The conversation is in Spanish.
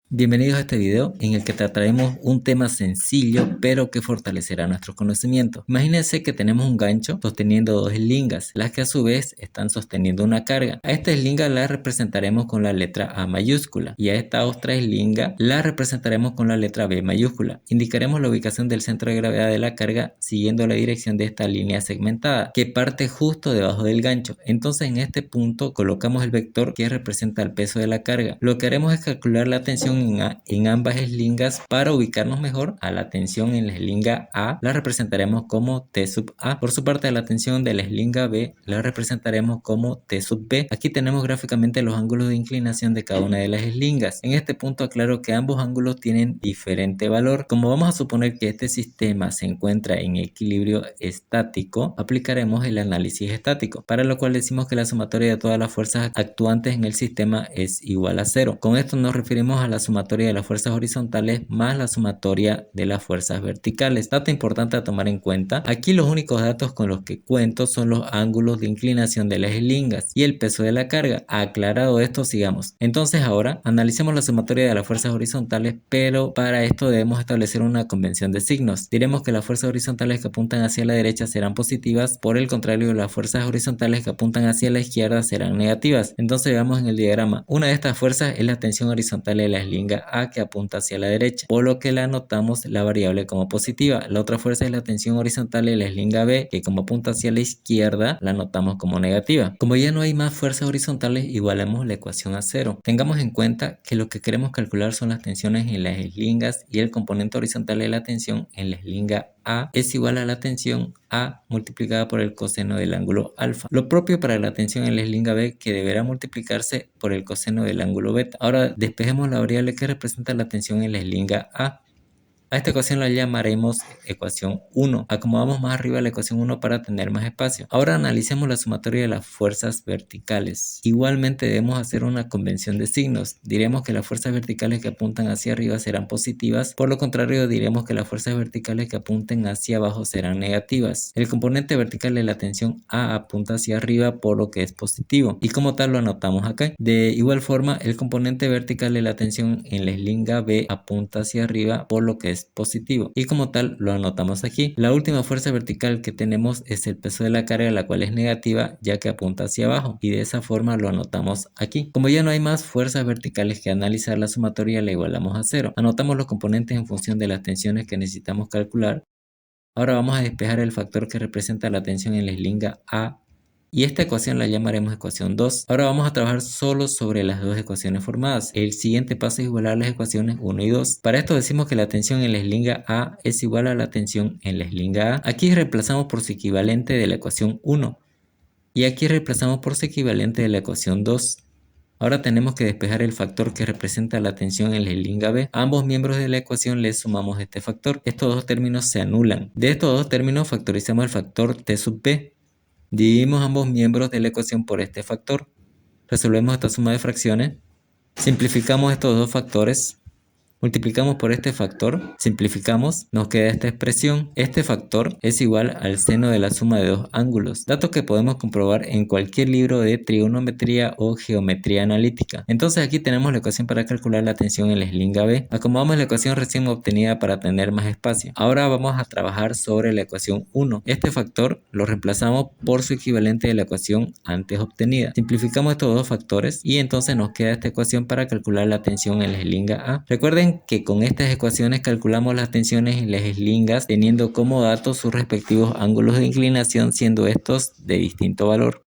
Bienvenidos a este video en el que trataremos un tema sencillo pero que fortalecerá nuestro conocimiento. Imagínense que tenemos un gancho sosteniendo dos eslingas, las que a su vez están sosteniendo una carga. A esta eslinga la representaremos con la letra A mayúscula y a esta otra eslinga la representaremos con la letra B mayúscula. Indicaremos la ubicación del centro de gravedad de la carga siguiendo la dirección de esta línea segmentada que parte justo debajo del gancho. Entonces en este punto colocamos el vector que representa el peso de la carga. Lo que haremos es calcular la tensión en ambas eslingas. Para ubicarnos mejor, a la tensión en la eslinga A la representaremos como T sub A. Por su parte, a la tensión de la eslinga B la representaremos como T sub B. Aquí tenemos gráficamente los ángulos de inclinación de cada una de las eslingas. En este punto aclaro que ambos ángulos tienen diferente valor. Como vamos a suponer que este sistema se encuentra en equilibrio estático, aplicaremos el análisis estático, para lo cual decimos que la sumatoria de todas las fuerzas actuantes en el sistema es igual a 0. Con esto nos referimos a la sumatoria de las fuerzas horizontales más la sumatoria de las fuerzas verticales. Dato importante a tomar en cuenta: aquí los únicos datos con los que cuento son los ángulos de inclinación de las eslingas y el peso de la carga. Aclarado esto, sigamos. Entonces ahora analicemos la sumatoria de las fuerzas horizontales, pero para esto debemos establecer una convención de signos. Diremos que las fuerzas horizontales que apuntan hacia la derecha serán positivas, por el contrario las fuerzas horizontales que apuntan hacia la izquierda serán negativas. Entonces veamos en el diagrama. Una de estas fuerzas es la tensión horizontal de la eslinga A que apunta hacia la derecha, por lo que la anotamos la variable como positiva. La otra fuerza es la tensión horizontal de la eslinga B que, como apunta hacia la izquierda, la anotamos como negativa. Como ya no hay más fuerzas horizontales, igualamos la ecuación a 0. Tengamos en cuenta que lo que queremos calcular son las tensiones en las eslingas y el componente horizontal de la tensión en la eslinga A es igual a la tensión A multiplicada por el coseno del ángulo alfa. Lo propio para la tensión en la eslinga B, que deberá multiplicarse por el coseno del ángulo beta. Ahora despejemos la variable que representa la tensión en la eslinga A. A esta ecuación la llamaremos ecuación 1. Acomodamos más arriba la ecuación 1 para tener más espacio. Ahora analicemos la sumatoria de las fuerzas verticales. Igualmente debemos hacer una convención de signos. Diremos que las fuerzas verticales que apuntan hacia arriba serán positivas. Por lo contrario, diremos que las fuerzas verticales que apunten hacia abajo serán negativas. El componente vertical de la tensión A apunta hacia arriba, por lo que es positivo, y como tal lo anotamos acá. De igual forma, el componente vertical de la tensión en la eslinga B apunta hacia arriba, por lo que es positivo, y como tal lo anotamos aquí. La última fuerza vertical que tenemos es el peso de la carga, la cual es negativa ya que apunta hacia abajo, y de esa forma lo anotamos aquí. Como ya no hay más fuerzas verticales que analizar, la sumatoria la igualamos a 0. Anotamos los componentes en función de las tensiones que necesitamos calcular. Ahora vamos a despejar el factor que representa la tensión en la eslinga A, y esta ecuación la llamaremos ecuación 2. Ahora vamos a trabajar solo sobre las dos ecuaciones formadas. El siguiente paso es igualar las ecuaciones 1 y 2. Para esto decimos que la tensión en la eslinga A es igual a la tensión en la eslinga A. Aquí reemplazamos por su equivalente de la ecuación 1 y aquí reemplazamos por su equivalente de la ecuación 2. Ahora tenemos que despejar el factor que representa la tensión en la eslinga B. A ambos miembros de la ecuación les sumamos este factor. Estos dos términos se anulan. De estos dos términos factorizamos el factor T sub B. Dividimos ambos miembros de la ecuación por este factor. Resolvemos esta suma de fracciones. Simplificamos estos dos factores. Multiplicamos por este factor, simplificamos, nos queda esta expresión. Este factor es igual al seno de la suma de dos ángulos, dato que podemos comprobar en cualquier libro de trigonometría o geometría analítica. Entonces aquí tenemos la ecuación para calcular la tensión en la eslinga B. Acomodamos la ecuación recién obtenida para tener más espacio. Ahora vamos a trabajar sobre la ecuación 1. Este factor lo reemplazamos por su equivalente de la ecuación antes obtenida. Simplificamos estos dos factores y entonces nos queda esta ecuación para calcular la tensión en la eslinga A. Recuerden que con estas ecuaciones calculamos las tensiones en las eslingas teniendo como datos sus respectivos ángulos de inclinación, siendo estos de distinto valor.